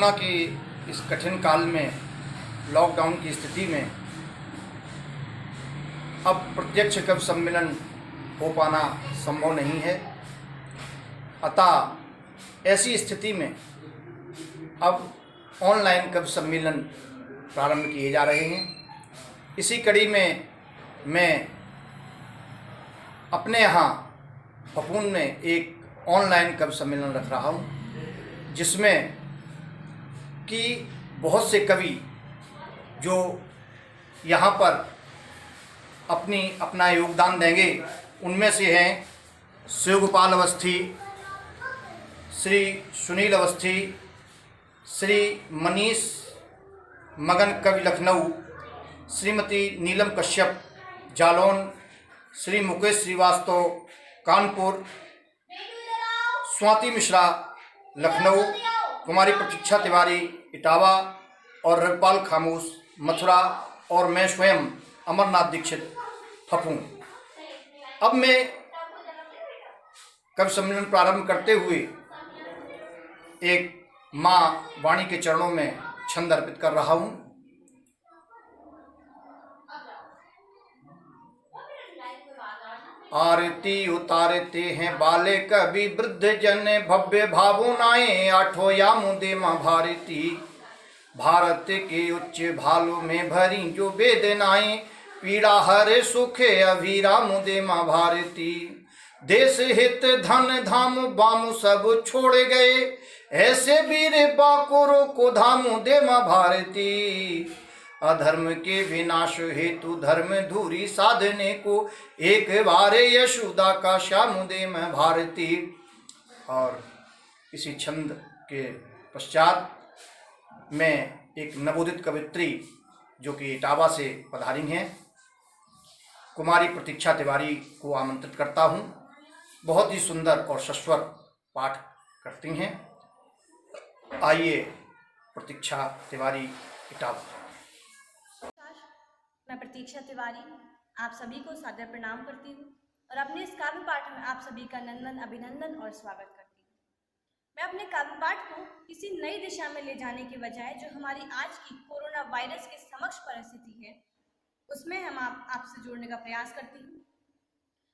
Corona की इस कठिन काल में, लॉकडाउन की स्थिति में अब प्रत्यक्ष कवि सम्मेलन हो पाना संभव नहीं है। अतः ऐसी स्थिति में अब ऑनलाइन कवि सम्मेलन प्रारंभ किए जा रहे हैं। इसी कड़ी में मैं अपने यहाँ फफूंद में एक ऑनलाइन कवि सम्मेलन रख रहा हूँ, जिसमें कि बहुत से कवि जो यहाँ पर अपना योगदान देंगे, उनमें से हैं शिवगोपाल अवस्थी, श्री सुनील अवस्थी, श्री मनीष मगन कवि लखनऊ, श्रीमती नीलम कश्यप जालौन, श्री मुकेश श्रीवास्तव कानपुर, स्वाति मिश्रा लखनऊ, कुमारी प्रतीक्षा तिवारी इटावा और रविपाल खामोश मथुरा, और मैं स्वयं अमरनाथ दीक्षित फफूंद। अब मैं कवि सम्मेलन प्रारंभ करते हुए एक माँ वाणी के चरणों में छंद अर्पित कर रहा हूँ। आरती उतारते हैं बाले कवि वृद्ध जन, भव्य भावनाएं आठों या मुदे माँ भारती। भारत के उच्च भालों में भरी जो वेदनाएं, पीड़ा हरे सुखे अभीरा मुदे माँ भारती। देश हित धन धाम बाम सब छोड़ गए, ऐसे वीर बाकोरों को धामु दे माँ भारती। अधर्म के विनाश हेतु धर्म धूरी साधने को, एक बार यशोदा का श्याम दे माँ भारती। और इसी छंद के पश्चात मैं एक नवोदित कवित्री जो कि इटावा से पधारी हैं, कुमारी प्रतीक्षा तिवारी को आमंत्रित करता हूं। बहुत ही सुंदर और सस्वर पाठ करती हैं। आइए, प्रतीक्षा तिवारी इटावा। मैं प्रतीक्षा तिवारी आप सभी को सादर प्रणाम करती हूँ और अपने इस काव्य पाठ में आप सभी का नंदन अभिनंदन और स्वागत करती हूँ। मैं अपने काव्य पाठ को किसी नई दिशा में ले जाने के बजाय जो हमारी आज की कोरोना वायरस के समक्ष परिस्थिति है, उसमें हम आपसे जोड़ने का प्रयास करती हूँ।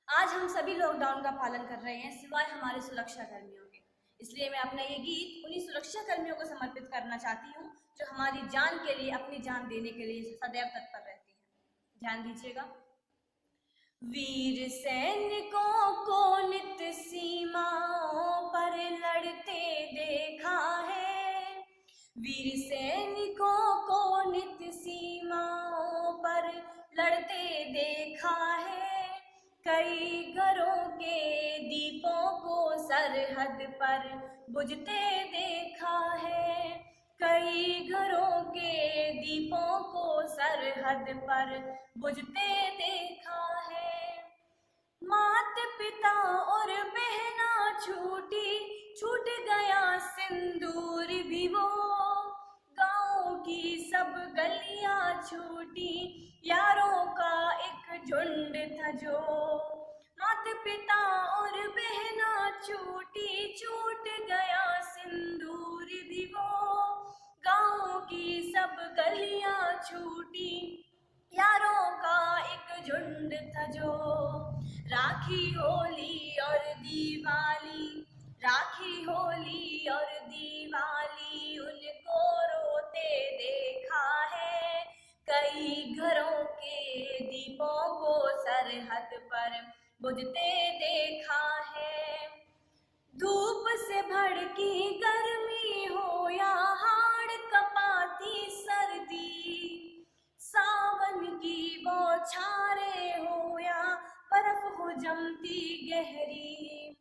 आज हम सभी लॉकडाउन का पालन कर रहे हैं, सिवाय हमारे सुरक्षा कर्मियों के। इसलिए मैं अपना ये गीत उन्हीं सुरक्षा कर्मियों को समर्पित करना चाहती हूँ जो हमारी जान के लिए, अपनी जान देने के लिए सदैव तत्पर रहती हैं। ध्यान दीजिएगा। वीर सैनिकों को नित सीमाओं पर लड़ते देखा है, वीर सैनिकों को नित सीमाओं पर लड़ते देखा है। कई घरों के दीपों को सरहद पर बुझते देखा है, कई घरों के दीपों को सरहद पर बुझते देखा है। माता पिता और बहना छूट गया सिंदूर भी वो, गाँव की सब गलियां छूटी, यारों का एक झुंड था जो। माता पिता और बहना छूट गया सिंदूर भी वो, गाँव की सब गलियां छूटी, यारों का एक झुंड था जो। राखी होली और दिवाली, राखी होली और दिवाली उनको रोते देखा है। कई घरों के दीपों को सरहद पर बुझते देखा है। धूप से भड़की गर्मी हो या हाड़ कपाती सर्दी, सावन की बौछारें हो या बर्फ हो जमती गहरी।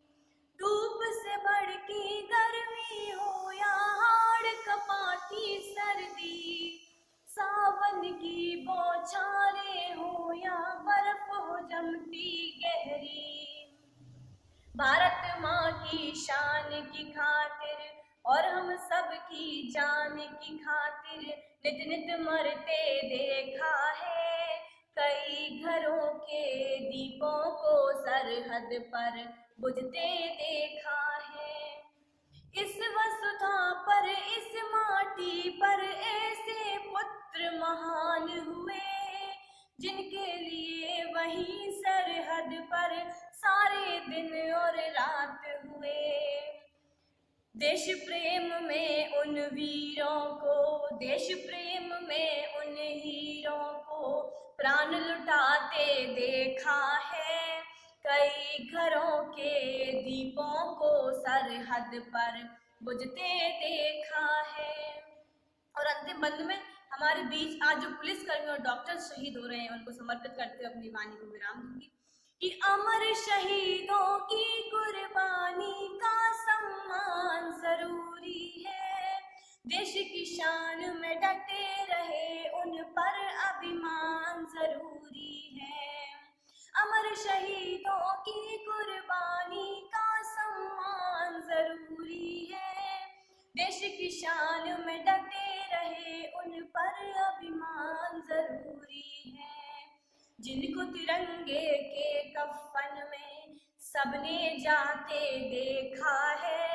धूप से भड़की गर्मी हो या हाड़ कपाती सर्दी, सावन की बौछारें हो या बर्फ हो जमती गहरी। भारत माँ की शान की खातिर और हम सब की जान की खातिर नित नित मरते देखा है। कई घरों के दीपों को सरहद पर बुझते देखा है। इस वसुधा पर, इस माँ सारे दिन और रात हुए। देश प्रेम में उन वीरों को, देश प्रेम में उन हीरों को प्राण लुटाते देखा है। कई घरों के दीपों को सरहद पर बुझते देखा है। और अंतिम बंद में हमारे बीच आज जो पुलिसकर्मी और डॉक्टर शहीद हो रहे हैं, उनको समर्पित करते हुए अपनी वाणी को विराम दूंगी कि अमर शहीदों की कुर्बानी का सम्मान जरूरी है। देश की शान में डटे रहे, उन पर अभिमान जरूरी है। अमर शहीदों की कुर्बानी का सम्मान जरूरी है। देश की शान में डटे रहे, उन पर अभिमान जरूरी है। जिनको तिरंगे के कफन में सबने जाते देखा है।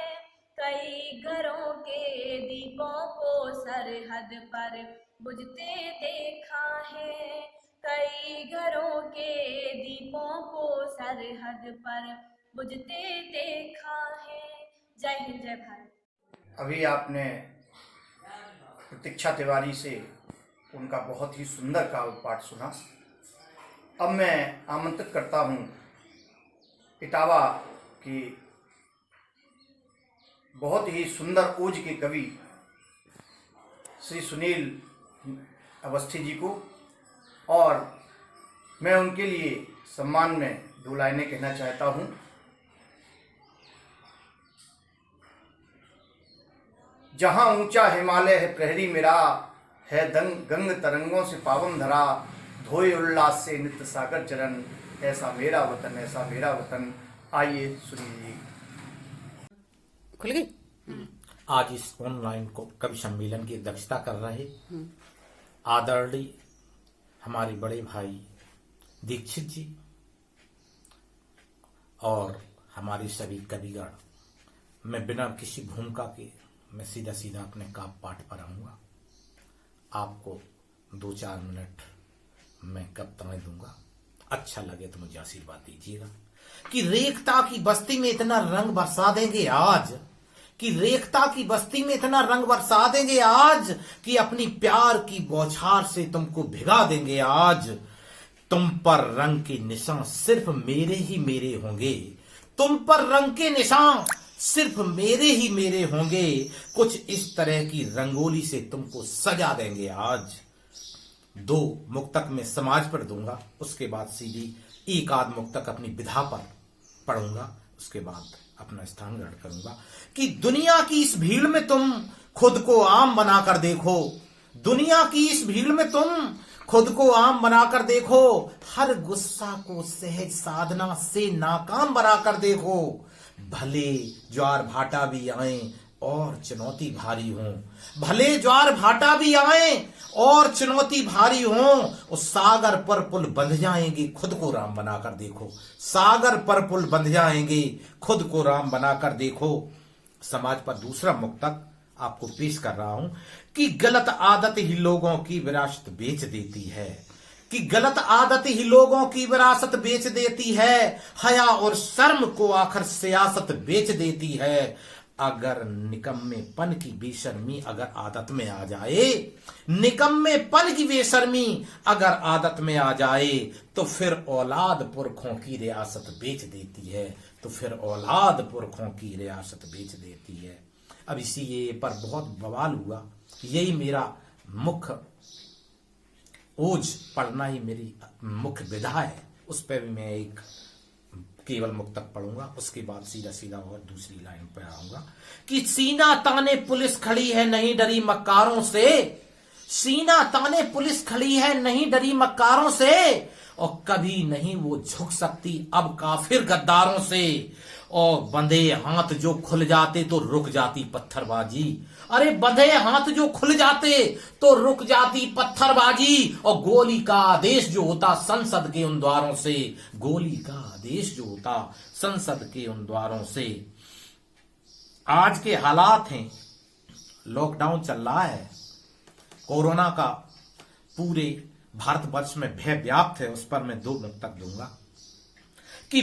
कई घरों के दीपों को सरहद पर बुझते देखा है। कई घरों के दीपों को सरहद पर बुझते देखा है। जय हिंद, जय भारत। अभी आपने प्रतीक्षा तिवारी से उनका बहुत ही सुंदर काव्य पाठ सुना। अब मैं आमंत्रित करता हूँ इटावा की बहुत ही सुंदर ओज के कवि श्री सुनील अवस्थी जी को, और मैं उनके लिए सम्मान में दो लाइनें कहना चाहता हूँ। जहाँ ऊंचा हिमालय है प्रहरी मेरा, है गंग तरंगों से पावन धरा, धोए उल्लास से नित्य सागर चरण, ऐसा मेरा वतन, ऐसा मेरा वतन। आइए सुनिए। खुल गई। आज इस ऑनलाइन को कवि सम्मेलन की अध्यक्षता कर रहे आदरणीय हमारे बड़े भाई दीक्षित जी और हमारे सभी कविगण, मैं बिना किसी भूमिका के मैं सीधा सीधा अपने काव्य पाठ पर आऊंगा। आपको 2-4 मिनट मैं कविताएं दूंगा, अच्छा लगे तो मुझे आशीर्वाद दीजिएगा। कि रेखता की बस्ती में इतना रंग बरसा देंगे आज, कि रेखता की बस्ती में इतना रंग बरसा देंगे आज, कि अपनी प्यार की बौछार से तुमको भिगा देंगे आज। तुम पर रंग के निशान सिर्फ मेरे ही मेरे होंगे, तुम पर रंग के निशान सिर्फ मेरे ही मेरे होंगे। कुछ इस तरह की रंगोली से तुमको सजा देंगे आज। 2 मुक्तक में समाज पर दूंगा, उसके बाद सीधी 1 आध मुक्तक अपनी विधा पर पढ़ूंगा, उसके बाद अपना स्थान ग्रहण करूंगा। कि दुनिया की इस भीड़ में तुम खुद को आम बनाकर देखो, दुनिया की इस भीड़ में तुम खुद को आम बनाकर देखो, हर गुस्सा को सहज साधना से नाकाम बनाकर देखो। भले ज्वार भाटा भी आए और चुनौती भारी हो, भले ज्वार भाटा भी आए और चुनौती भारी हो, उस सागर पर पुल बंध जाएंगे, खुद को राम बनाकर देखो। सागर पर पुल बंध जाएंगे, खुद को राम बनाकर देखो। समाज पर दूसरा मुक्तक आपको पेश कर रहा हूं कि गलत आदत ही लोगों की विरासत बेच देती है, कि गलत आदत ही लोगों की विरासत बेच देती है, हया और शर्म को आखिर सियासत बेच देती है। अगर निकम्मेपन की बेशर्मी अगर आदत में आ जाए, निकम्मेपन की बेशर्मी अगर आदत में आ जाए, तो फिर औलाद पुरखों की रियासत बेच देती है, तो फिर औलाद पुरखों की रियासत बेच देती है। अब इसी ये पर बहुत बवाल हुआ, यही मेरा मुख्य ओज पढ़ना ही मेरी मुख्य विधा है, उस पर भी मैं एक केवल मुक्तक पढ़ूंगा, उसके बाद सीधा सीधा और दूसरी लाइन पर आऊंगा। कि सीना ताने पुलिस खड़ी है नहीं डरी मक्कारों से, सीना ताने पुलिस खड़ी है नहीं डरी मक्कारों से, और कभी नहीं वो झुक सकती अब काफिर गद्दारों से। और बंधे हाथ जो खुल जाते तो रुक जाती पत्थरबाजी, अरे बंधे हाथ जो खुल जाते तो रुक जाती पत्थरबाजी। और गोली का आदेश जो होता संसद के उन द्वारों से, गोली का आदेश जो होता संसद के उन द्वारों से। आज के हालात हैं, लॉकडाउन चल रहा है, कोरोना का पूरे भारतवर्ष में भय व्याप्त है, उस पर मैं 2 मुक्तक दूंगा। कि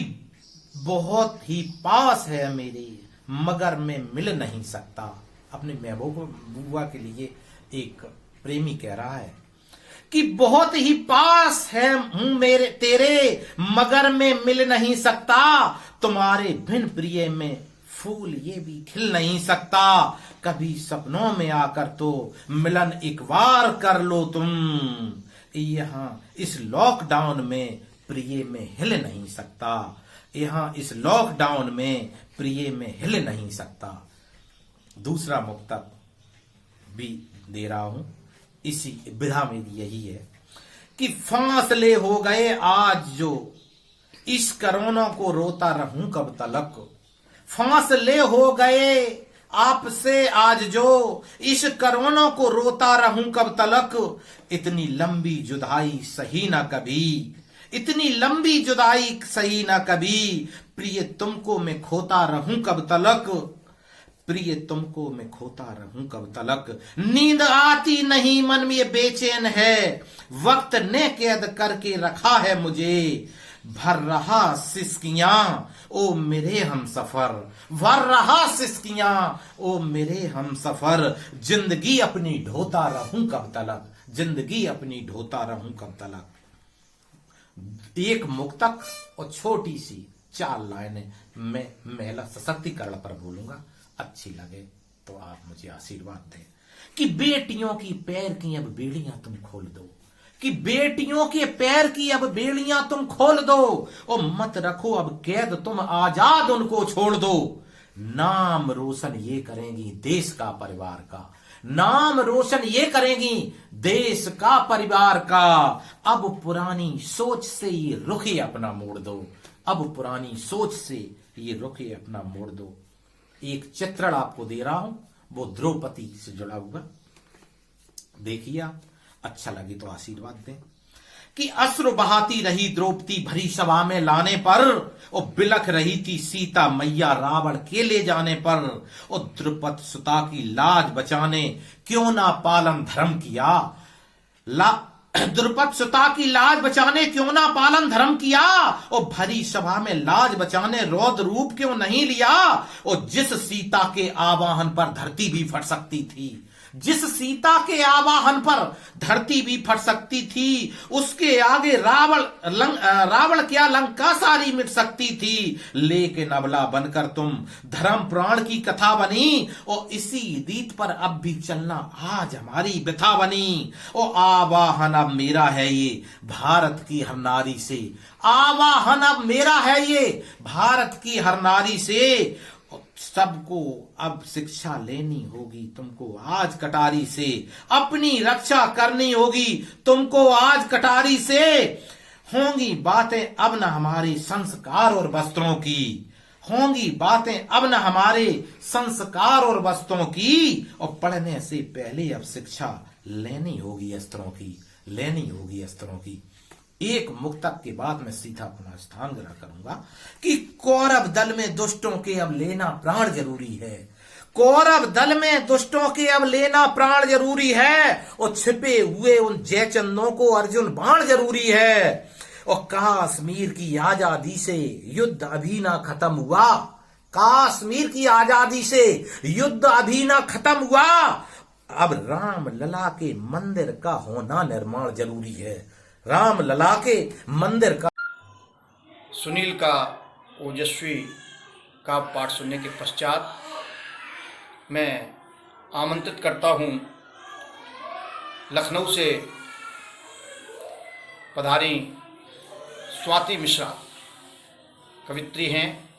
बहुत ही पास है मेरे मगर मैं मिल नहीं सकता। अपने महबूब बुआ के लिए एक प्रेमी कह रहा है कि बहुत ही पास है हूं मेरे तेरे मगर मैं मिल नहीं सकता, तुम्हारे बिन प्रिय में फूल ये भी खिल नहीं सकता, कभी सपनों में आकर तो मिलन एक बार कर लो तुम, यहां इस लॉकडाउन में प्रिय में हिल नहीं सकता, यहां इस लॉकडाउन में प्रिय में हिल नहीं सकता। दूसरा मुक्तक भी दे रहा हूं, इसी विधा मेरी यही है कि फासले हो गए आज जो इस कोरोना को रोता रहूं कब तलक, फासले हो गए आपसे आज जो इस कोरोना को रोता रहूं कब तलक, इतनी लंबी जुदाई सही ना कभी, इतनी लंबी जुदाई सही ना कभी, प्रिय तुमको मैं खोता रहूं कब तलक, प्रिय तुमको मैं खोता रहूं कब तलक, नींद आती नहीं मन में ये बेचैन है, वक्त ने कैद करके रखा है मुझे, भर रहा सिसकियां ओ मेरे हम सफर, भर रहा सिसकियां ओ मेरे हम सफर, जिंदगी अपनी ढोता रहूं कब तलक, जिंदगी अपनी ढोता रहूं कब तलक। एक मुक्तक और छोटी सी 4 लाइनें मैं महिला सशक्तिकरण पर बोलूंगा, अच्छी लगे तो आप मुझे आशीर्वाद दें कि बेटियों की पैर की अब बेड़ियां तुम खोल दो, कि बेटियों के पैर की अब बेड़ियां तुम खोल दो, और मत रखो अब कैद तुम आजाद उनको छोड़ दो, नाम रोशन ये करेंगी देश का परिवार का, नाम रोशन ये करेंगी देश का परिवार का, अब पुरानी सोच से ये रुखे अपना मोड़ दो, अब पुरानी सोच से ये रुखे अपना मोड़ दो। एक चित्रण आपको दे रहा हूं, वो द्रौपदी से जुड़ा हुआ, देखिए आप, अच्छा लगे तो आशीर्वाद दें कि अश्रु बहाती रही द्रौपदी भरी सभा में लाने पर, और बिलख रही थी सीता मैया रावण के ले जाने पर, और द्रुपद सुता की लाज बचाने क्यों ना पालन धर्म किया, द्रुपद सुता की लाज बचाने क्यों ना पालन धर्म किया, और भरी सभा में लाज बचाने रौद्र रूप क्यों नहीं लिया, और जिस सीता के आवाहन पर धरती भी फट सकती थी, जिस सीता के आवाहन पर धरती भी फट सकती थी, उसके आगे रावण क्या लंका सारी मिट सकती थी, लेकिन अबला बनकर तुम धर्म प्राण की कथा बनी, और इसी रीत पर अब भी चलना आज हमारी व्यथा बनी, और आवाहन अब मेरा है ये भारत की हर नारी से, आवाहन अब मेरा है ये भारत की हर नारी से, सबको अब शिक्षा लेनी होगी तुमको आज कटारी से, अपनी रक्षा करनी होगी तुमको आज कटारी से, होंगी बातें अब न हमारे संस्कार और वस्त्रों की, होंगी बातें अब न हमारे संस्कार और वस्त्रों की, और पढ़ने से पहले अब शिक्षा लेनी होगी अस्त्रों की, लेनी होगी अस्त्रों की। एक मुक्तक के बाद मैं सीधा अपना स्थान ग्रहण करूंगा कि कौरव दल में दुष्टों के अब लेना प्राण जरूरी है, कौरव दल में दुष्टों के अब लेना प्राण जरूरी है, और छिपे हुए उन जयचंदों को अर्जुन बाण जरूरी है, और कश्मीर की आजादी से युद्ध अभी ना खत्म हुआ, कश्मीर की आजादी से युद्ध अभी ना खत्म हुआ, अब राम लला के मंदिर का होना निर्माण जरूरी है, राम लला के मंदिर का। सुनील का ओजस्वी का पाठ सुनने के पश्चात मैं आमंत्रित करता हूं लखनऊ से पधारी स्वाति मिश्रा, कवित्री हैं,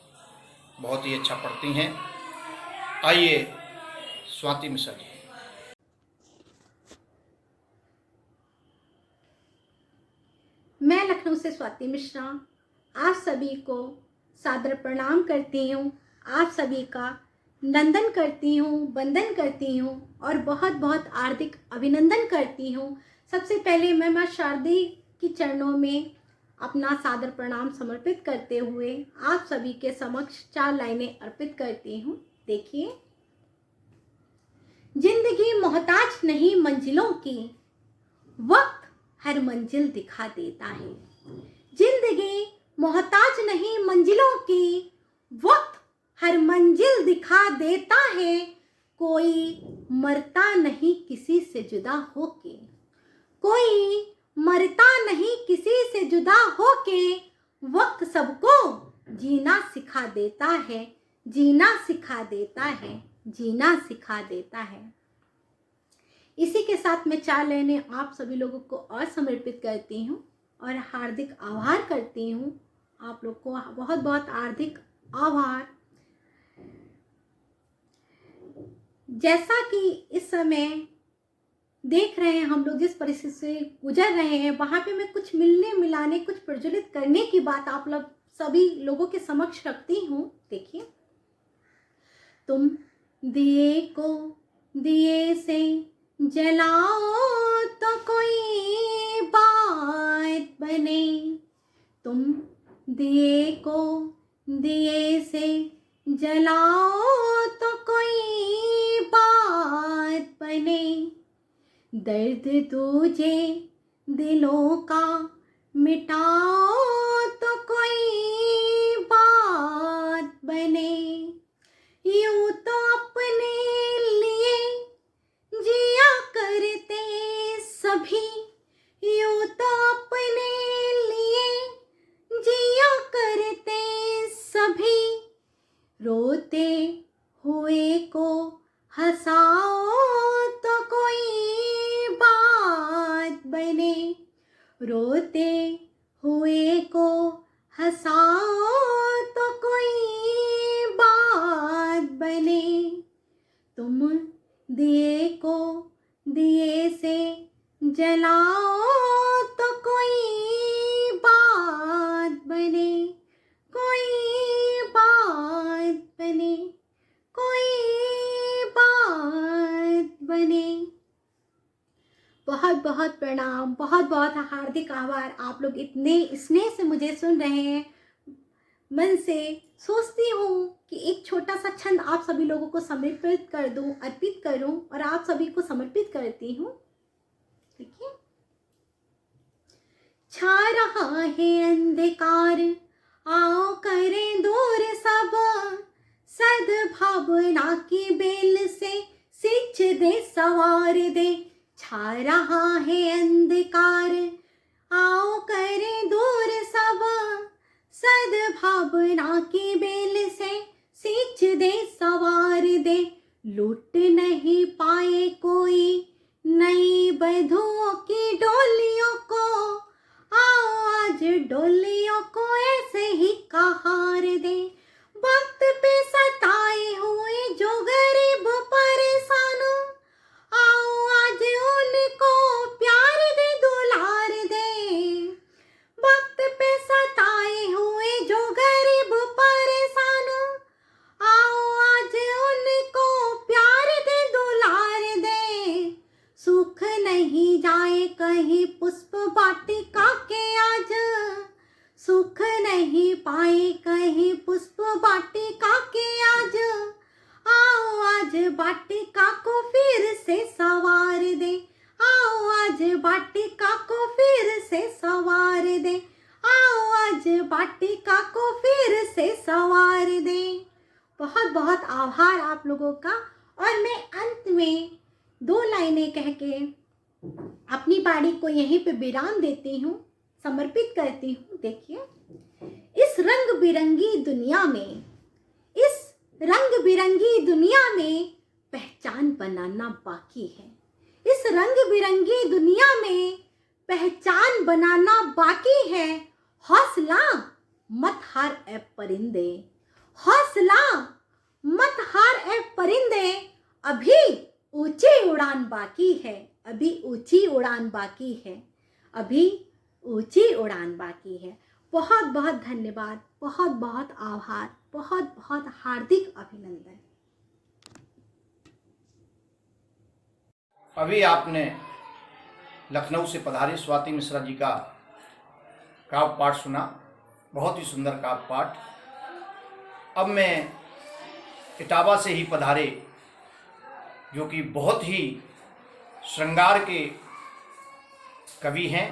बहुत ही अच्छा पढ़ती हैं। आइए स्वाति मिश्रा जी। मैं लखनऊ से स्वाति मिश्रा आप सभी को सादर प्रणाम करती हूँ, आप सभी का नंदन करती हूँ, वंदन करती हूँ और बहुत बहुत हार्दिक अभिनंदन करती हूँ। सबसे पहले मैं माँ शारदी की चरणों में अपना सादर प्रणाम समर्पित करते हुए आप सभी के समक्ष 4 लाइनें अर्पित करती हूँ। देखिए, जिंदगी मोहताज नहीं मंजिलों की, वक्त हर मंजिल दिखा देता है, जिंदगी मोहताज नहीं मंजिलों की, वक्त हर मंजिल दिखा देता है। कोई मरता नहीं किसी से जुदा होके, कोई मरता नहीं किसी से जुदा होके। वक्त सबको जीना सिखा देता है, जीना सिखा देता है, जीना सिखा देता है। इसी के साथ मैं 4 लाइनें आप सभी लोगों को और समर्पित करती हूँ और हार्दिक आभार करती हूँ। आप लोग को बहुत बहुत हार्दिक आभार। जैसा कि इस समय देख रहे हैं हम लोग जिस परिस्थिति से गुजर रहे हैं, वहाँ पे मैं कुछ मिलने मिलाने कुछ प्रज्वलित करने की बात आप लोग सभी लोगों के समक्ष रखती हूँ। देखिए, तुम दिए को दिए से जलाओ तो कोई बात बने, तुम दिए को दिए से जलाओ तो कोई बात बने। दर्द तुझे दिलों का मिटाओ तो कोई बात बने। यूं तो अपने लिए जिया करते सभी, यूं तो अपने लिए जिया करते सभी। रोते हुए को हंसाओ तो कोई बात बने, रोते हुए को हंसाओ तो कोई बात बने। तुम दिए को दिए से जलाओ तो कोई बात बने, कोई बात बने, कोई बात बने। बहुत बहुत प्रणाम, बहुत बहुत हार्दिक आभार। आप लोग इतने स्नेह से मुझे सुन रहे हैं। मन से सोचती हूँ कि एक छोटा सा छंद आप सभी लोगों को समर्पित कर दूं, अर्पित करूं और आप सभी को समर्पित करती हूँ। देखिए, छा रहा है अंधकार, आओ करें दूर सब, सद्भावना की बेल से सिंच दे सवार दे। छा रहा है अंधकार, आओ करें दूर सब, सद्भावना की बेल से सिंच दे सवार दे। लूट नहीं पाए कोई नई बधुओं की डोलियों को, आओ आज डोलियों को ऐसे ही कहार दे। वक्त पे सताए हुए जो गरीब परेशान, आओ आज उनको प्यार दे दुलार दे। वक्त पे सताए हुए जो गरीब परेशान, आओ आज उनको प्यार दे दुलार दे। सुख नहीं जाए कहीं पुष्प वाटिका के आज, सुख नहीं पाए कहीं पुष्प वाटिका के आज। आओ आज वाटिका को फिर से सवार दे, आओ आज वाटिका को फिर से सवार दे, आओ आज वाटिका को फिर से सवार दे। बहुत बहुत आभार आप लोगों का। और मैं अंत में 2 लाइनें कह के अपनी बाणी को यहीं पे विराम देती हूँ, समर्पित करती हूँ। देखिए, इस रंग बिरंगी दुनिया में, इस रंग बिरंगी दुनिया में पहचान बनाना बाकी है। इस रंग बिरंगी दुनिया में पहचान बनाना बाकी है। हौसला मत हार ए परिंदे, हौसला मत हार ए परिंदे। अभी ऊंची उड़ान बाकी है, अभी ऊंची उड़ान बाकी है, अभी ऊंची उड़ान बाकी है। बहुत बहुत धन्यवाद, बहुत बहुत आभार, बहुत बहुत हार्दिक अभिनंदन। अभी आपने लखनऊ से पधारी स्वाति मिश्रा जी का काव्य पाठ सुना, बहुत ही सुंदर काव्य पाठ। अब मैं इटावा से ही पधारे, जो कि बहुत ही श्रृंगार के कवि हैं,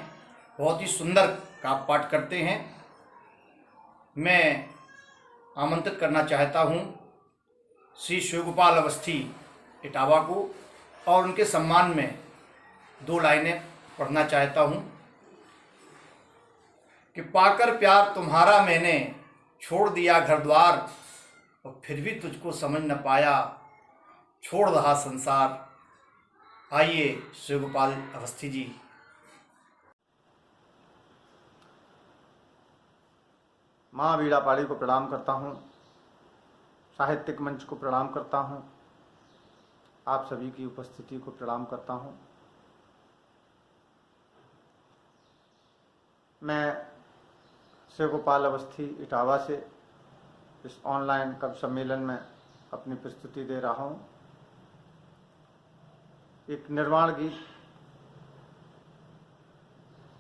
बहुत ही सुंदर काव्य पाठ करते हैं। मैं आमंत्रित करना चाहता हूँ श्री शिवगोपाल अवस्थी इटावा को और उनके सम्मान में 2 लाइनें पढ़ना चाहता हूँ कि पाकर प्यार तुम्हारा मैंने छोड़ दिया घर द्वार और फिर भी तुझको समझ न पाया छोड़ रहा संसार। आइए शिवगोपाल अवस्थी जी। माँ बीड़ा पाड़ी को प्रणाम करता हूँ, साहित्यिक मंच को प्रणाम करता हूँ, आप सभी की उपस्थिति को प्रणाम करता हूँ। मैं शिवगोपाल अवस्थी इटावा से इस ऑनलाइन कवि सम्मेलन में अपनी प्रस्तुति दे रहा हूँ। एक निर्वाण गीत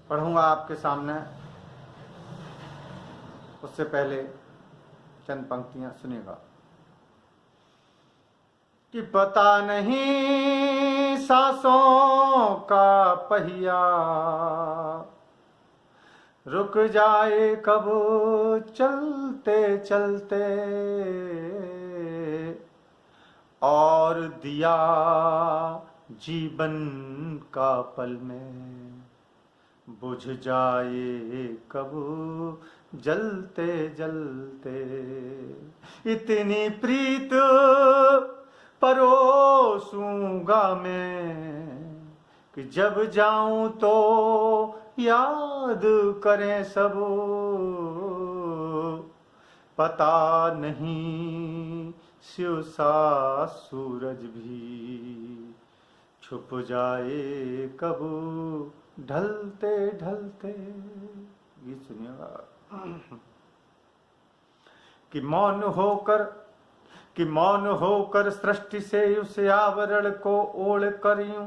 पढ़ूंगा आपके सामने, उससे पहले चंद पंक्तियां सुनिएगा। कि पता नहीं सांसों का पहिया रुक जाए कब चलते चलते, और दिया जीवन का पल में बुझ जाए कब जलते जलते। इतनी प्रीत परोसूंगा मैं कि जब जाऊं तो याद करें सब, पता नहीं शिव सा सूरज भी छुप जाए कब ढलते ढलते। गीत सुनिएगा। कि मौन होकर सृष्टि से उस आवरण को ओढ़ कर यूं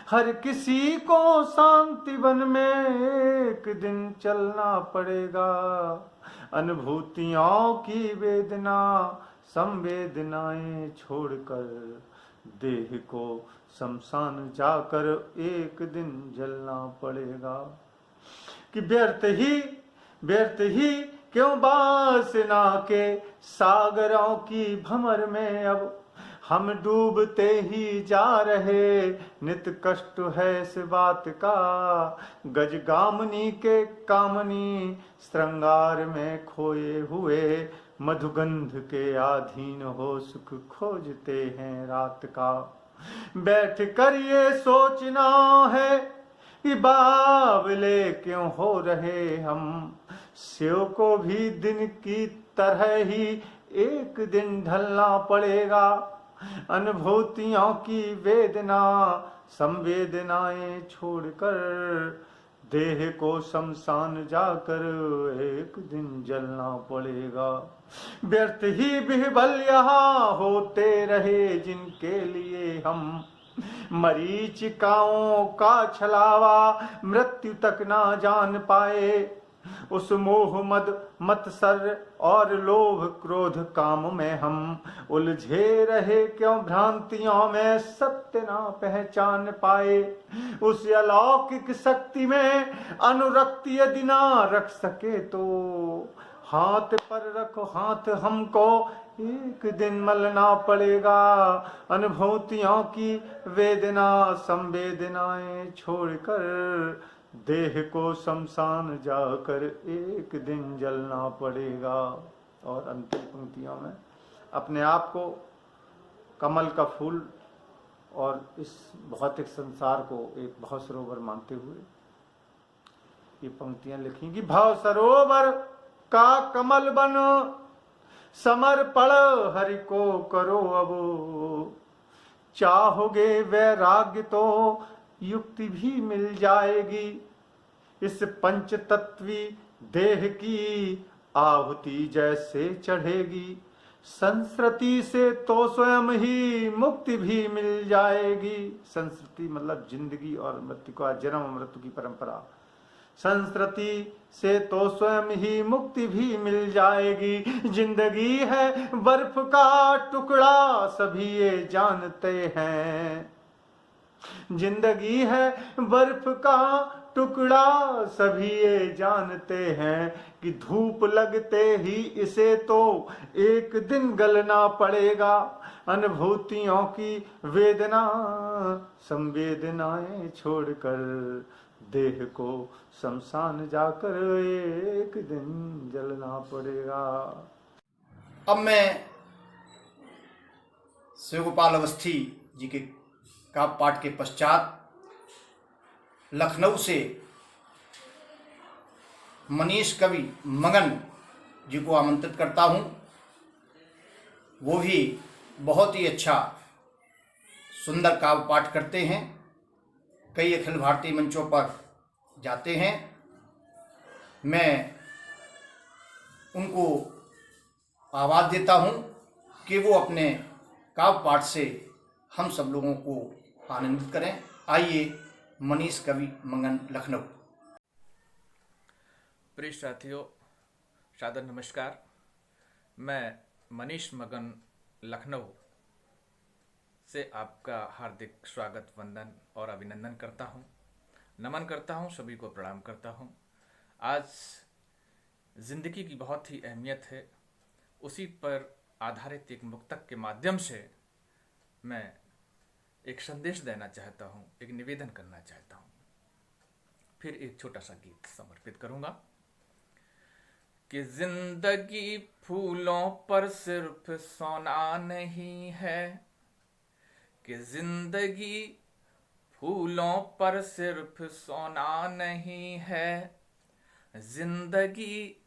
हर किसी को शांति वन में एक दिन चलना पड़ेगा। अनुभूतियों की वेदना संवेदनाएं छोड़कर देह को शमशान जाकर एक दिन जलना पड़ेगा। कि व्यर्थ ही क्यों वासना के सागरों की भंवर में अब हम डूबते ही जा रहे। नित कष्ट है इस बात का गजगामनी के कामनी श्रृंगार में खोए हुए मधुगंध के अधीन हो सुख खोजते हैं रात का। बैठ कर ये सोचना है कि बावले क्यों हो रहे हम, शिव को भी दिन की तरह ही एक दिन ढलना पड़ेगा। अनुभूतियों की वेदना संवेदनाएं छोड़कर देह को शमशान जाकर एक दिन जलना पड़ेगा। व्यर्थ ही बिहबल यहाँ होते रहे जिनके लिए हम मरीचिकाओं का छलावा मृत्यु तक ना जान पाए। उस मोह मद मत्सर और लोभ क्रोध काम में हम उलझे रहे क्यों भ्रांतियों में सत्य ना पहचान पाए। उस अलौकिक शक्ति में अनुरक्ति यदि ना रख सके तो हाथ पर रखो हाथ, हमको एक दिन मलना पड़ेगा। अनुभूतियों की वेदना संवेदनाएं छोड़कर देह को शमशान जाकर एक दिन जलना पड़ेगा। और अंतिम पंक्तियों में अपने आप को कमल का फूल और इस भौतिक संसार को एक भव सरोवर मानते हुए ये पंक्तियां लिखी कि भव सरोवर का कमल बन समर्पण हरि को करो अब, चाहोगे वैराग्य तो युक्ति भी मिल जाएगी। इस पंच तत्वी देह की आहुति जैसे चढ़ेगी, संस्कृति से तो स्वयं ही मुक्ति भी मिल जाएगी। संस्कृति मतलब जिंदगी और मृत्यु का जन्म मृत्यु की परंपरा। संस्कृति से तो स्वयं ही मुक्ति भी मिल जाएगी। जिंदगी है बर्फ का टुकड़ा सभी ये जानते हैं, जिंदगी है बर्फ का टुकड़ा, सभी ये जानते हैं कि धूप लगते ही इसे तो एक दिन गलना पड़ेगा। अनुभूतियों की वेदना संवेदनाएं छोड़कर देह को शमशान जाकर एक दिन जलना पड़ेगा। अब मैं शिव गोपाल अवस्थी जी के काव्य पाठ के पश्चात लखनऊ से मनीष कवि मगन जी को आमंत्रित करता हूँ। वो भी बहुत ही अच्छा सुंदर काव्य पाठ करते हैं, कई अखिल भारतीय मंचों पर जाते हैं। मैं उनको आवाज़ देता हूँ कि वो अपने काव्य पाठ से हम सब लोगों को आनंदित करें। आइए, मनीष कवि मंगन, लखनऊ। प्रिय साथियों, सादर नमस्कार। मैं मनीष मगन लखनऊ से आपका हार्दिक स्वागत, वंदन और अभिनंदन करता हूं, नमन करता हूं, सभी को प्रणाम करता हूं। आज जिंदगी की बहुत ही अहमियत है, उसी पर आधारित एक मुक्तक के माध्यम से मैं एक संदेश देना चाहता हूं, एक निवेदन करना चाहता हूं। फिर एक छोटा सा गीत समर्पित करूंगा कि जिंदगी फूलों पर सिर्फ सोना नहीं है, कि जिंदगी फूलों पर सिर्फ सोना नहीं है, जिंदगी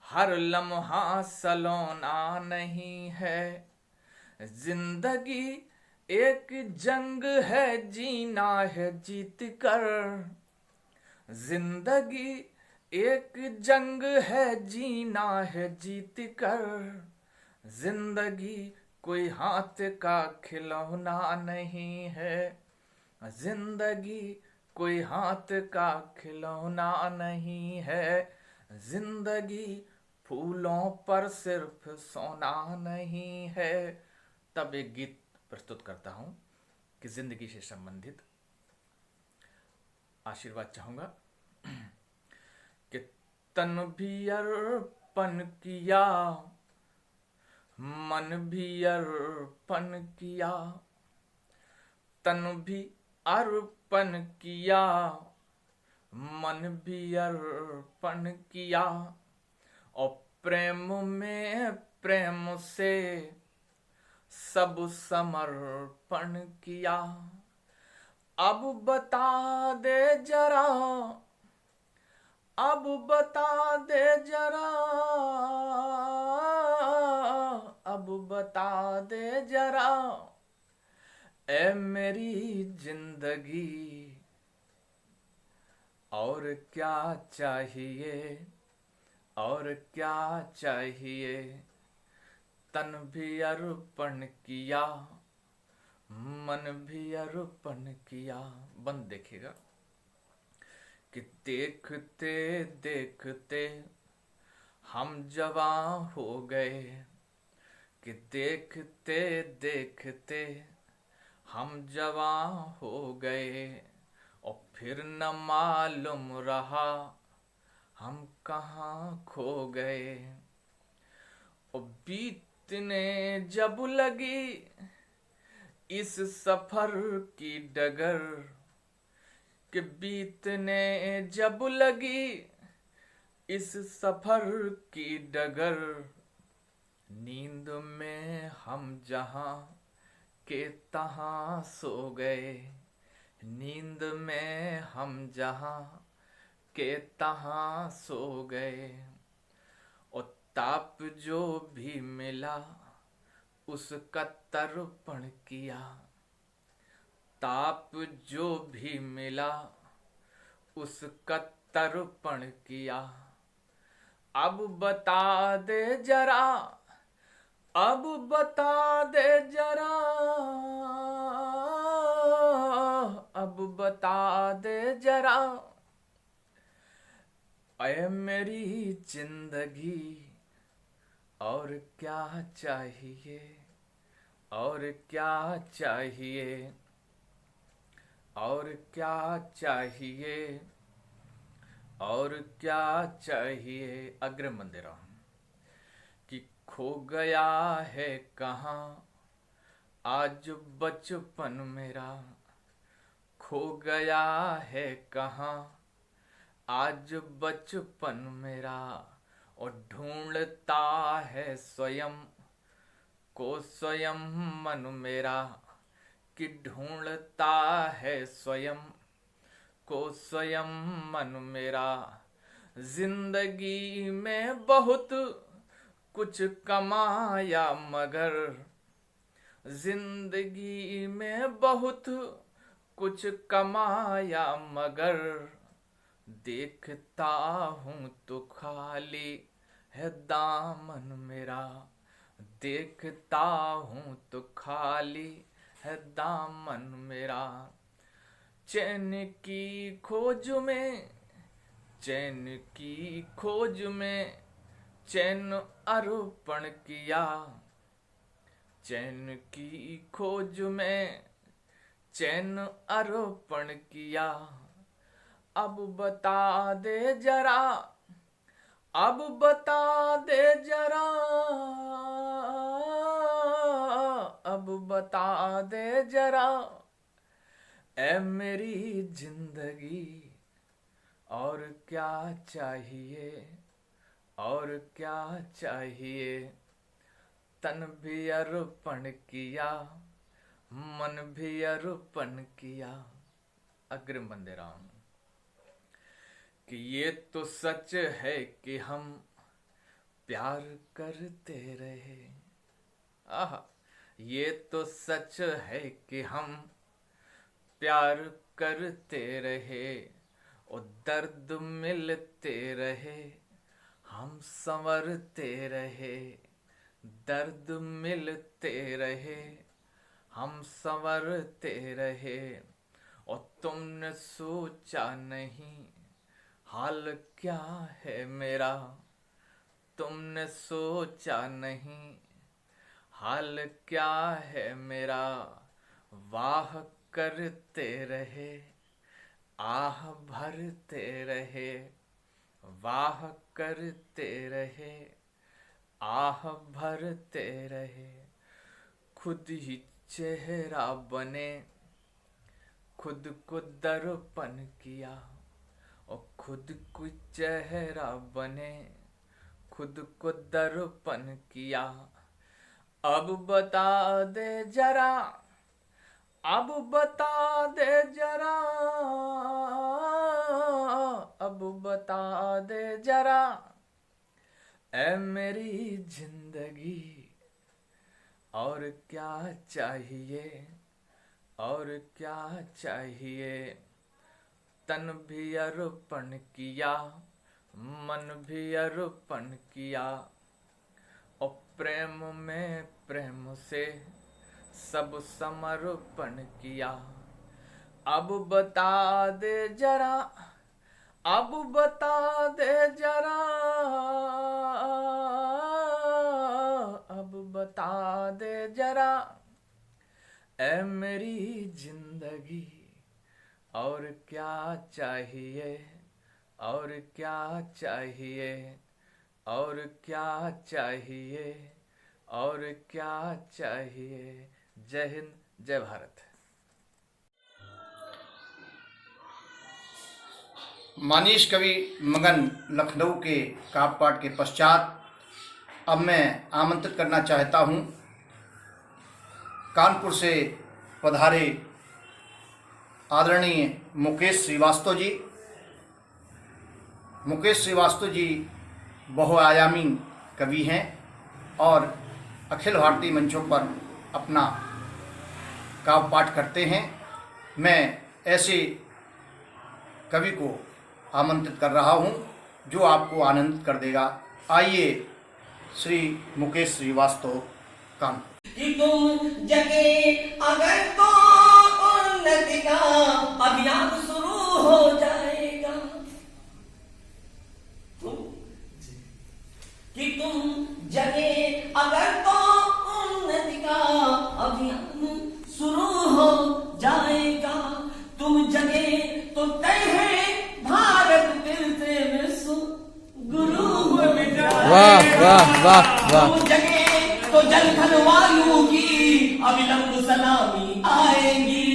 हर लम्हा सलोना नहीं है, जिंदगी एक जंग है जीना है जीत कर, जिंदगी एक जंग है जीना है जीत कर, जिंदगी कोई हाथ का खिलौना नहीं है, जिंदगी कोई हाथ का खिलौना नहीं है, जिंदगी फूलों पर सिर्फ सोना नहीं है। तब एक गीत प्रस्तुत करता हूं कि जिंदगी से संबंधित आशीर्वाद चाहूंगा कि तन भी अर्पण किया, मन भी अर्पण किया, तन भी अर्पण किया, मन भी अर्पण किया, और प्रेम में प्रेम से सब समर्पण किया। अब बता दे जरा, अब बता दे जरा, अब बता दे जरा, ऐ मेरी जिंदगी और क्या चाहिए, और क्या चाहिए। तन भी अर्पण किया, मन भी अर्पण किया। बंद देखिएगा कि देखते देखते हम जवान हो गए, कि देखते देखते हम जवान हो गए, और फिर न मालूम रहा हम कहाँ खो गए। और बीतने जब लगी इस सफर की डगर, कि बीतने जब लगी इस सफर की डगर, नींद में हम जहां के तहां सो गए, नींद में हम जहां के तहां सो गए। और ताप जो भी मिला उसका तर्पण किया, ताप जो भी मिला उसका तर्पण किया। अब बता दे जरा, अब बता दे जरा, अब बता दे जरा, ऐ मेरी जिंदगी और क्या चाहिए, और क्या चाहिए। और क्या चाहिए, और क्या चाहिए। अग्र मंदिरा कि खो गया है कहाँ आज बचपन मेरा, खो गया है कहाँ आज बचपन मेरा। और ढूंढता है स्वयं को स्वयं मन मेरा, कि ढूंढता है स्वयं को स्वयं मन मेरा। जिंदगी में बहुत कुछ कमाया मगर, जिंदगी में बहुत कुछ कमाया मगर, देखता हूँ तो खाली है दामन मेरा, देखता हूँ तो खाली है दामन मेरा। चैन की खोज में, चैन की खोज में चैन अर्पण किया, चैन की खोज में चैन अर्पण किया। अब बता दे जरा, अब बता दे जरा, अब बता दे जरा ऐ मेरी जिंदगी, और क्या चाहिए, और क्या चाहिए। तन भी अर्पण किया, मन भी अर्पण किया। अग्रिम वंदे राम। कि ये तो सच है कि हम प्यार करते रहे, आह, ये तो सच है कि हम प्यार करते रहे, और दर्द मिलते रहे, हम संवरते रहे, दर्द मिलते रहे, हम संवरते रहे। और तुमने सोचा नहीं हाल क्या है मेरा, तुमने सोचा नहीं हाल क्या है मेरा। वाह करते रहे, आह भरते रहे, वाह करते रहे, आह भरते रहे। खुद ही चेहरा बने, खुद को दर्पण किया, और खुद को चेहरा बने, खुद को दर्पण किया। अब बता दे जरा, अब बता दे जरा, अब बता दे जरा ऐ मेरी जिंदगी, और क्या चाहिए, और क्या चाहिए। तन भी अर्पण किया, मन भी अर्पण किया, और प्रेम में प्रेम से सब समर्पण किया। अब बता दे जरा, अब बता दे जरा, अब बता दे जरा ऐ मेरी जिंदगी, और क्या चाहिए, और क्या चाहिए, और क्या चाहिए, और क्या चाहिए। जय हिंद, जय भारत। मनीष कवि मगन लखनऊ के काव्य पाठ के पश्चात अब मैं आमंत्रित करना चाहता हूं कानपुर से पधारे आदरणीय मुकेश श्रीवास्तव जी। मुकेश श्रीवास्तव जी बहुआयामी कवि हैं और अखिल भारतीय मंचों पर अपना काव्य पाठ करते हैं। मैं ऐसे कवि को आमंत्रित कर रहा हूं जो आपको आनंदित कर देगा। आइए श्री मुकेश श्रीवास्तव कानपुर। कि तुम जगे अगर तो उन्नति का अभियान शुरू हो जाएगा, कि तुम जगे अगर तो उन्नति का अभियान शुरू हो जाएगा। तुम तो तय है भारत दिल से विश्व गुरु हो मिटाए। वाह वाह वाह वाह। तुम जगे तो जलखल वायु की अविलंब सलामी आएगी,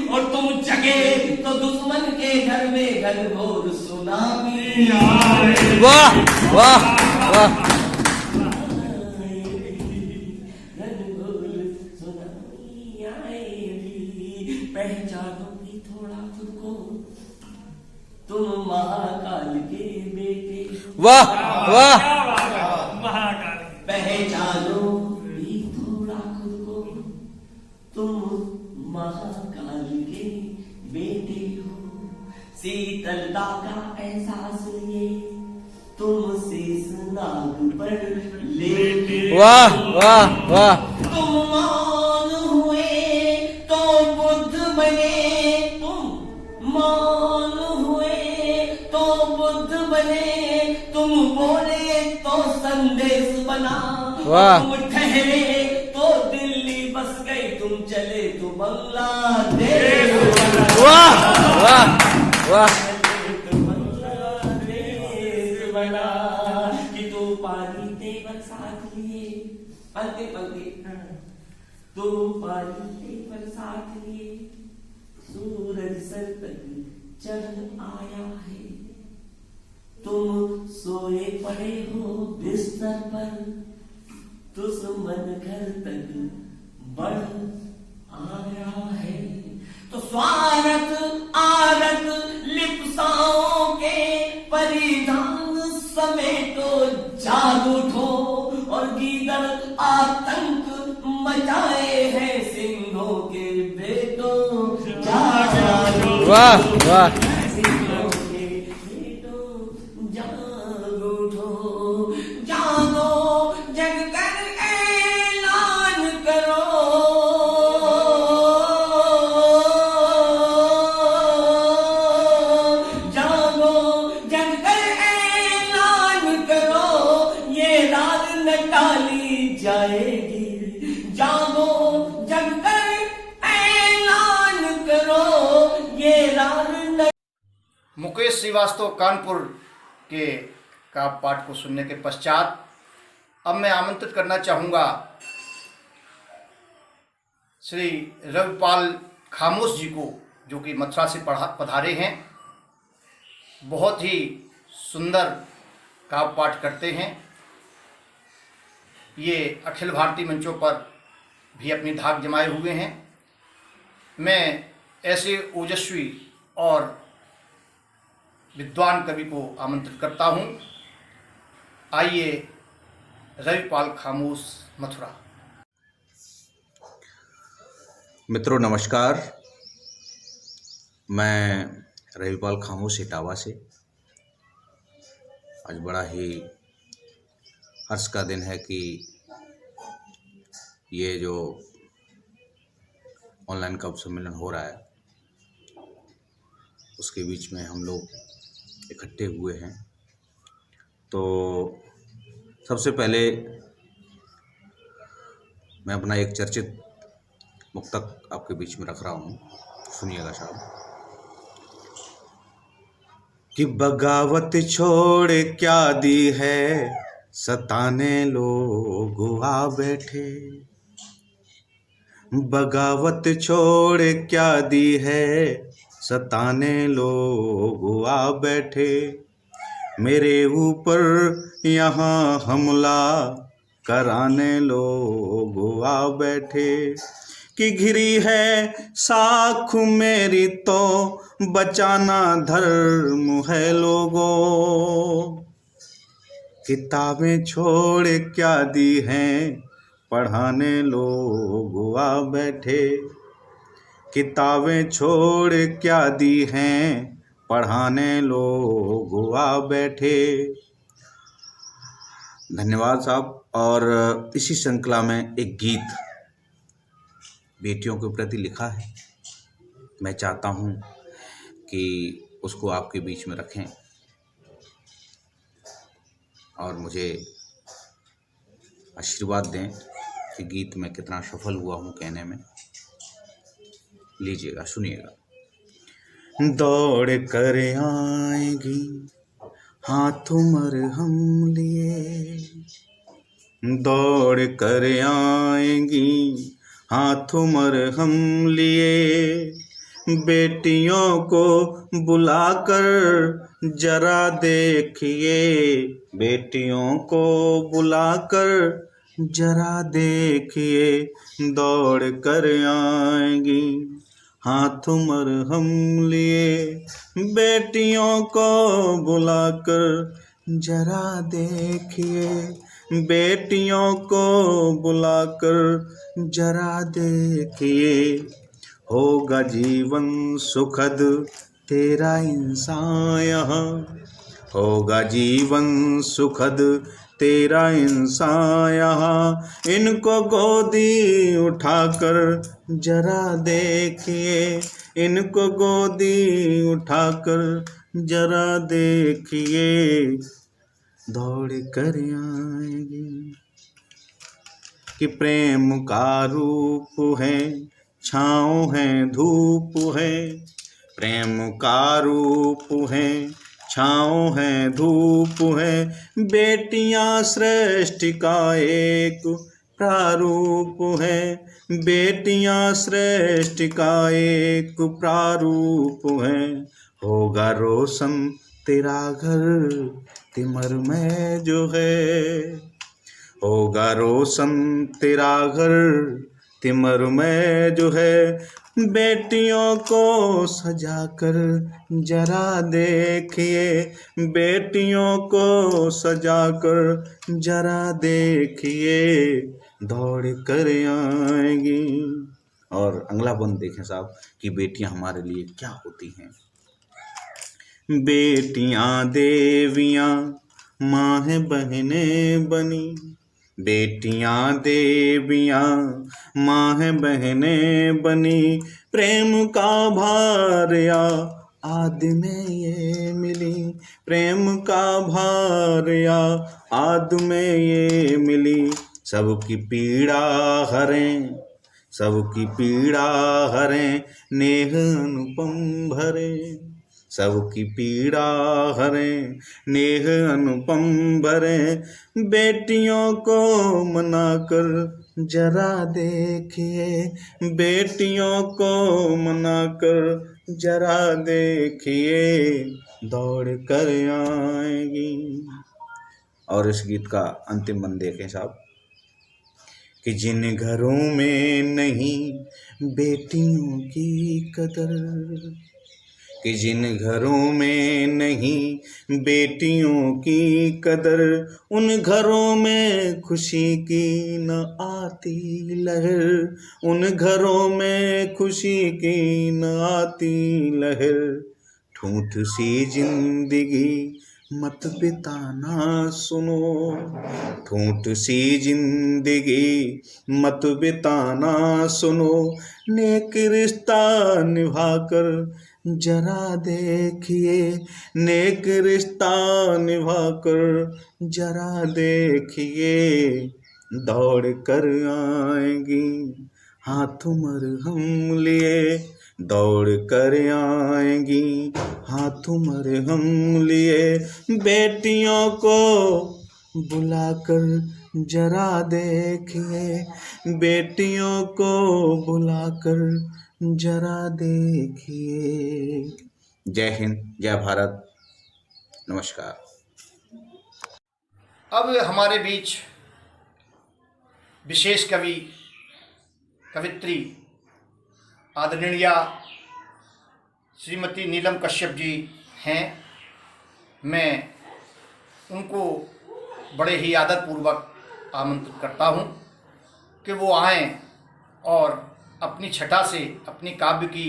और तुम जगे तो दुश्मन के घर में घनघोर सुनामी आएगी। वाह वाह वाह। पहचानोगी थोड़ा खुद को, तुम महाकाल के बेटे। वाह वाह। पहचानो भी थोड़ा खुद को, तुम महाकाल के बेटे हो। शीतलता का एहसास लिए तुम शेषनाग पर लेटे। वाह वाह वाह। तुम मौन हुए तो बुद्ध बने, तुम मौन हुए तो बुद्ध बने, तुम बोले तो संदेश बना। वाह। तुम ठहरे तो दिल्ली बस गई, तुम चले तो बांग्लादेश बना। वाह वाह वाह। बांग्लादेश बना कि तू पानी तेवर साथ लिए, पंक्ति पंक्ति, तू पानी तेवर साथ लिए, सूरज सर तक चढ़ आया है। तुम सोए पड़े हो बिस्तर पर, दुश्मन घर तक बढ़ आया है। तो स्वार्थ आरत लिप्साओं के परिधान समेटो, जाग उठो और गीदड़ आतंक मचाए हैं सिंहों के बेटों। जाग वाह वाह। सिंहों के बेटों, जाग उठो, जागो जग कर ऐलान करो। जागो जग कर ऐलान करो, ये रात न टाली जाएगी। जागो जग कर ऐलान करो, ये रात न। मुकेश श्रीवास्तव कानपुर के काव्य पाठ को सुनने के पश्चात अब मैं आमंत्रित करना चाहूँगा श्री रविपाल खामोश जी को, जो कि मथुरा से पधारे हैं। बहुत ही सुंदर काव्य पाठ करते हैं। ये अखिल भारतीय मंचों पर भी अपनी धाक जमाए हुए हैं। मैं ऐसे ओजस्वी और विद्वान कवि को आमंत्रित करता हूँ। आइए, रविपाल खामोश, मथुरा। मित्रों नमस्कार, मैं रविपाल खामोश इटावा से। आज बड़ा ही हर्ष का दिन है कि ये जो ऑनलाइन कवि सम्मेलन हो रहा है उसके बीच में हम लोग इकट्ठे हुए हैं। तो सबसे पहले मैं अपना एक चर्चित मुक्तक आपके बीच में रख रहा हूँ, सुनिएगा साहब। कि बगावत छोड़ क्या दी है, सताने लोग आ बैठे। बगावत छोड़ क्या दी है, सताने लोग आ बैठे। मेरे ऊपर यहाँ हमला कराने लोग आ बैठे। कि घिरी है साख मेरी तो बचाना धर्म है लोगों। किताबें छोड़ क्या दी हैं, पढ़ाने लोग आ बैठे। किताबें छोड़ क्या दी हैं, पढ़ाने लोग आ बैठे। धन्यवाद साहब। और इसी श्रृंखला में एक गीत बेटियों के प्रति लिखा है, मैं चाहता हूँ कि उसको आपके बीच में रखें और मुझे आशीर्वाद दें कि गीत में कितना सफल हुआ हूँ कहने में। लीजिएगा, सुनिएगा। दौड़ कर आएगी हाथों मरहम लिए, दौड़ कर आएंगी हाथों मरहम लिए, बेटियों को बुलाकर जरा देखिए, बेटियों को बुलाकर जरा देखिए, दौड़ कर आएंगी हाथ मरहम लिए, बेटियों को बुलाकर जरा देखिए, बेटियों को बुलाकर जरा देखिए, होगा जीवन सुखद तेरा इंसान यहाँ, होगा जीवन सुखद तेरा इंसान यहाँ, इनको गोदी उठाकर जरा देखिए, इनको गोदी उठाकर जरा देखिए, दौड़ कर आएगी। कि प्रेम का रूप है, छाँव है, धूप है, प्रेम का रूप है, छाँव है, धूप है, बेटियां सृष्टि का एक प्रारूप है, बेटियां सृष्टि का एक प्रारूप है, होगा रोशन तेरा घर तिमर में जो है, होगा रोशन तेरा घर तिमर में जो है, बेटियों को सजाकर जरा देखिए, बेटियों को सजाकर जरा देखिए, दौड़ कर आएगी। और अगला बंद देखें साहब कि बेटियां हमारे लिए क्या होती हैं। बेटियां देवियां माँ है बहनें बनी, बेटियां देवियां माँ है बहनें बनी, प्रेम का भारिया आदि में ये मिली, प्रेम का भारिया आदि में ये मिली, सबकी पीड़ा हरें, सबकी पीड़ा हरें, नेह अनुपम भरे, सबकी पीड़ा हरें, नेह अनुपम भरे, बेटियों को मनाकर जरा देखिए, बेटियों को मनाकर जरा देखिए, दौड़ कर आएगी। और इस गीत का अंतिम बंद देखें साहब कि जिन घरों में नहीं बेटियों की कदर, कि जिन घरों में नहीं बेटियों की कदर, उन घरों में खुशी की न आती लहर, उन घरों में खुशी की न आती लहर, ठूठ सी जिंदगी मत बिताना सुनो, ठूठ सी जिंदगी मत बिताना सुनो, नेक रिश्ता निभाकर जरा देखिए, नेक रिश्ता निभाकर जरा देखिए, दौड़ कर आएगी हाथ मरहम लिए, दौड़ कर आएगी हाथ मरहम लिए, बेटियों को बुलाकर जरा देखिए, बेटियों को बुलाकर जरा देखिए। जय हिंद, जय भारत, नमस्कार। अब हमारे बीच विशेष कवि कवित्री आदरणीय श्रीमती नीलम कश्यप जी हैं। मैं उनको बड़े ही आदरपूर्वक आमंत्रित करता हूं कि वो आएं और अपनी छटा से, अपनी काव्य की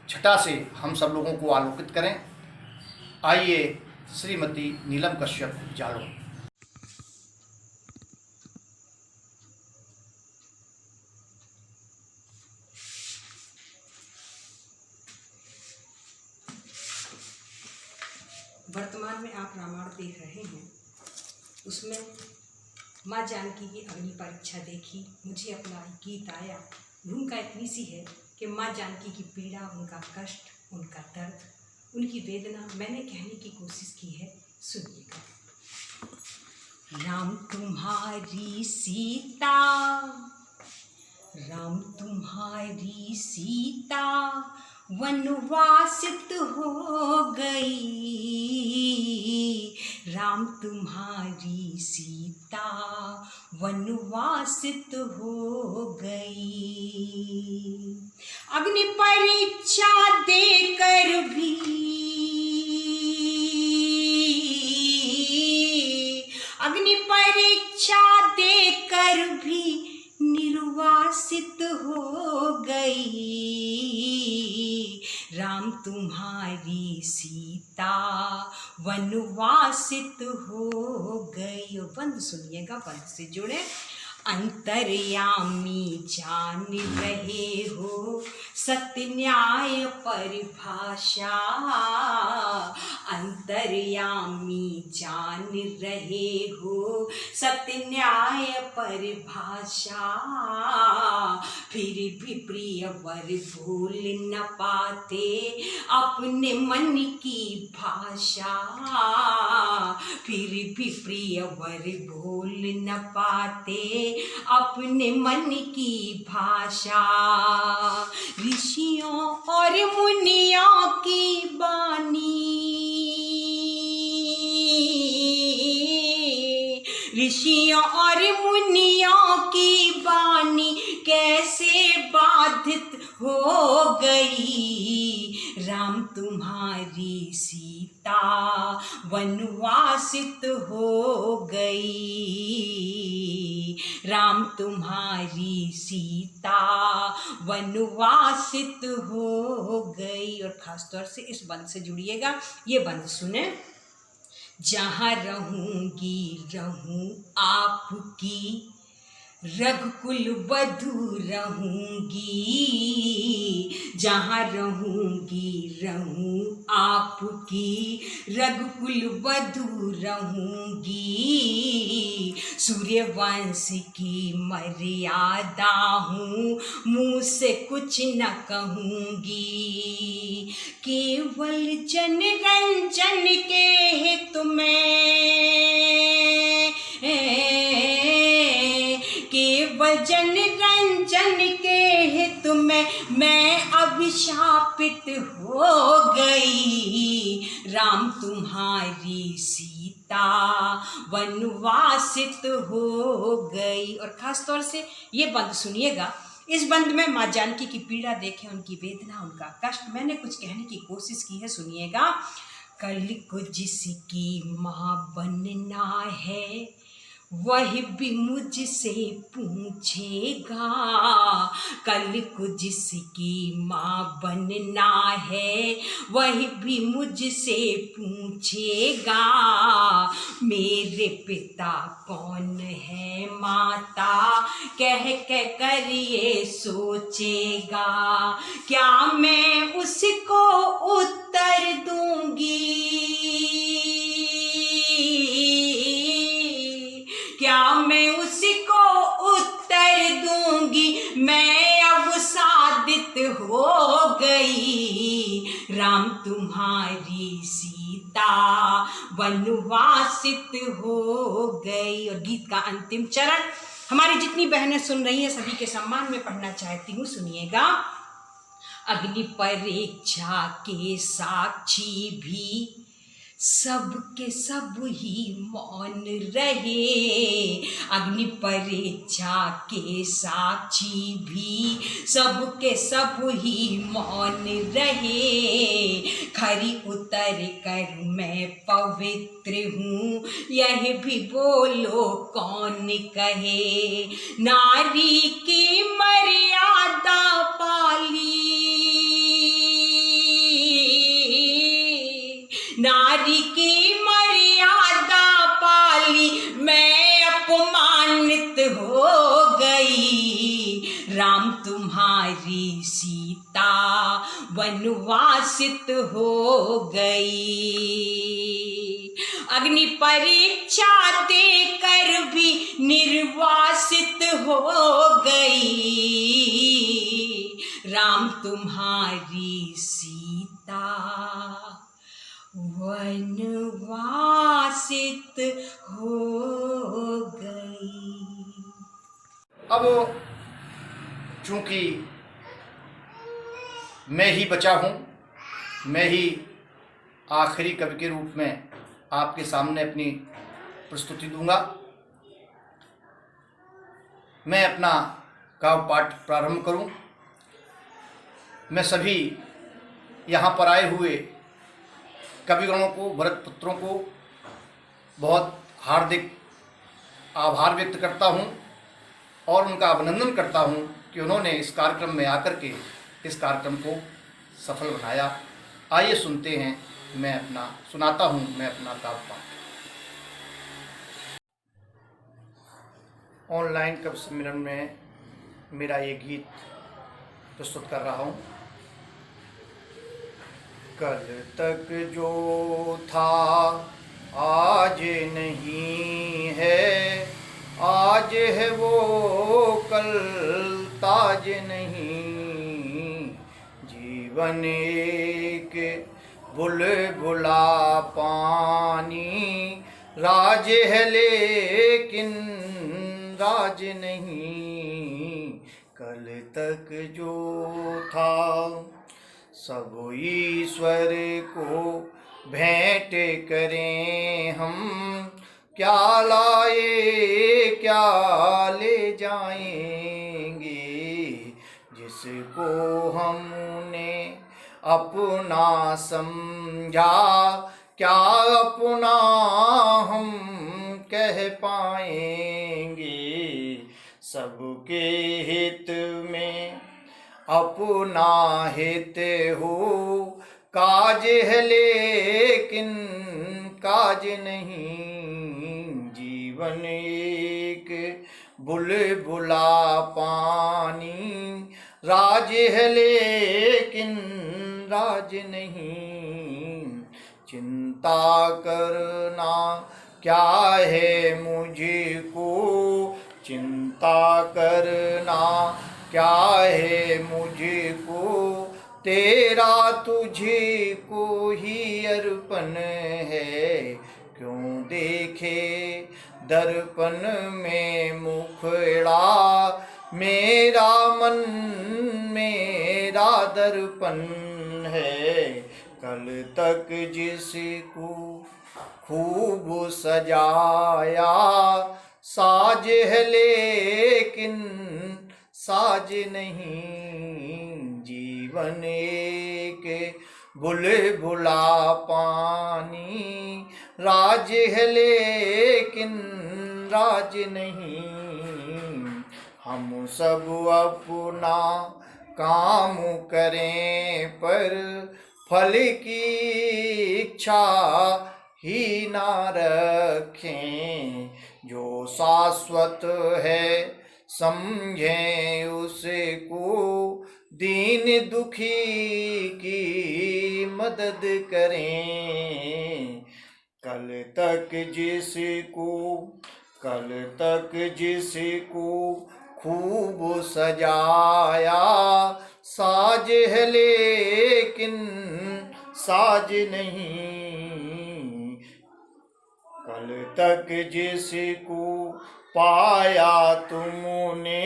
छटा से हम सब लोगों को आलोकित करें। आइए श्रीमती नीलम कश्यप जालो। वर्तमान में आप रामायण देख रहे हैं, उसमें माँ जानकी की अग्नि परीक्षा देखी, मुझे अपना गीत आया। भूमिका इतनी सी है कि माँ जानकी की पीड़ा, उनका कष्ट उनका दर्द, उनकी वेदना मैंने कहने की कोशिश की है, सुनिएगा। राम तुम्हारी सीता, राम तुम्हारी सीता वनवासित हो गई, राम तुम्हारी सीता वनवासित हो गई। अग्नि परीक्षा देकर भी, अग्नि परीक्षा देकर भी निर्वासित हो गई, राम तुम्हारी सीता वनवासित हो गई। और बंद सुनिएगा, बंद से जुड़े। अंतर्यामी जान रहे हो सत्य न्याय परिभाषा, अंतर्यामी जान रहे हो सत्य न्याय परिभाषा, फिर भी प्रिय वर भूल न पाते अपने मन की भाषा, फिर भी प्रिय वर भूल न पाते अपने मन की भाषा। ऋषियों और मुनियों की वाणी, ऋषियों और मुनियों की वाणी कैसे बाधित हो गई, राम तुम्हारी सीता वनवासित हो गई, राम तुम्हारी सीता वनवासित हो गई। और खास तौर से इस बंद से जुड़िएगा, ये बंद सुने। जहाँ रहूंगी रहूं आपकी, रघुकुल वधू रहूंगी, जहाँ रहूंगी रहूं आपकी, रघुकुल वधू रहूंगी, सूर्यवंश की मर्यादा हूँ, मुँह से कुछ न कहूँगी, केवल जन रंजन के हेतु केवल जन रंजन के हेतु मैं अभिशापित हो गई, राम तुम्हारी सीता वनवासित हो गई। और खास तौर से ये बंद सुनिएगा। इस बंद में माँ जानकी की पीड़ा देखें, उनकी वेदना, उनका कष्ट। मैंने कुछ कहने की कोशिश की है, सुनिएगा। कल को जिसकी माँ बनना है वह भी मुझसे पूछेगा, कल को जिसकी माँ बनना है वह भी मुझसे पूछेगा, मेरे पिता कौन है माता कह कर ये सोचेगा, क्या मैं उसको उत्तर दूंगी, क्या मैं उसको उत्तर दूंगी, मैं अब साबित हो गई, राम तुम्हारी सीता वनवासित हो गई। और गीत का अंतिम चरण हमारी जितनी बहनें सुन रही हैं सभी के सम्मान में पढ़ना चाहती हूँ, सुनिएगा। अग्नि परीक्षा के साक्षी भी सब के सब ही मौन रहे, अग्नि परीक्षा के साक्षी भी सब के सब ही मौन रहे, खरी उतर कर मैं पवित्र हूँ यह भी बोलो कौन कहे, नारी की मर्यादा पाली, नारी की मर्यादा पाली, मैं अपमानित हो गई, राम तुम्हारी सीता वनवासित हो गई। अग्नि परीक्षा देकर भी निर्वासित हो गई, राम तुम्हारी सीता सीता वनवासित हो गई। अब चूंकि मैं ही बचा हूँ, मैं ही आखिरी कवि के रूप में आपके सामने अपनी प्रस्तुति दूंगा। मैं अपना काव्य पाठ प्रारंभ करूं। मैं सभी यहाँ पर आए हुए कविगणों को, भरत पुत्रों को बहुत हार्दिक आभार व्यक्त करता हूँ और उनका अभिनंदन करता हूँ कि उन्होंने इस कार्यक्रम में आकर के इस कार्यक्रम को सफल बनाया। आइए सुनते हैं, मैं अपना काव्य पाठ। ऑनलाइन कवि सम्मेलन में मेरा ये गीत प्रस्तुत कर रहा हूँ। कल तक जो था आज नहीं है, आज है वो कल ताज नहीं। जीवन एक बुलबुला पानी, राज है लेकिन राज नहीं। कल तक जो था सब ईश्वर को भेंट करें हम, क्या लाए क्या ले जाएंगे। जिसको हमने अपना समझा, क्या अपना हम कह पाएंगे। सबके हित में अपना हित हो, काज है लेकिन काज नहीं। जीवन एक बुलबुला पानी, राज है लेकिन राज नहीं। चिंता करना क्या है मुझको, चिंता करना क्या है मुझको। तेरा तुझे को ही अर्पण है, क्यों देखे दर्पण में मुखड़ा। मेरा मन मेरा दर्पण है। कल तक जिसको खूब सजाया, साज है लेकिन साज नहीं। जीवन एक बुलबुला पानी, राज है लेकिन राज नहीं। हम सब अपना काम करें पर फल की इच्छा ही ना रखें। जो शाश्वत है समझें उसको, दीन दुखी की मदद करें। कल तक जिसको खूब सजाया, साज है लेकिन साज नहीं। कल तक जिसको पाया तुमने,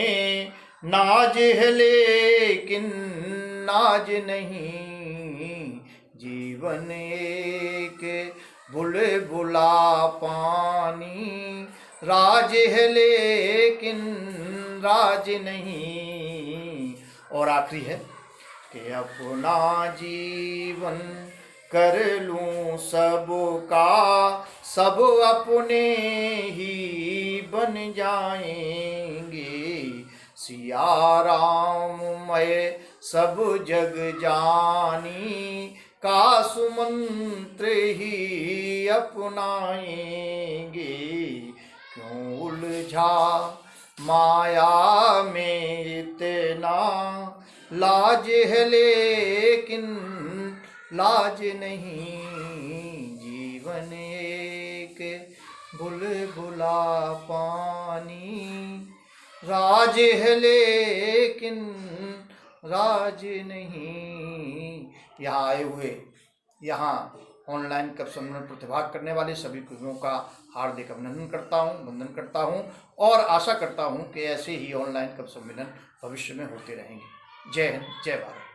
नाज है लेकिन नाज नहीं। जीवन एक बुलबुला पानी, राज है लेकिन राज नहीं। और आखिरी है कि अपना जीवन कर लूं सबका, सब अपने ही बन जाएंगे। सिया राम मैं सब जग जानी, का सुमंत्र ही अपनाएंगे। क्यों उलझा माया में इतना, लाज है लेकिन लाज नहीं। जीवन एक बुलबुला पानी, राज है लेकिन राज नहीं। यहाँ आए हुए, यहाँ ऑनलाइन कवि सम्मेलन प्रतिभाग करने वाले सभी कवियों का हार्दिक अभिनंदन करता हूँ, वंदन करता हूँ और आशा करता हूँ कि ऐसे ही ऑनलाइन कवि सम्मेलन भविष्य में होते रहेंगे। जय हिंद, जय भारत।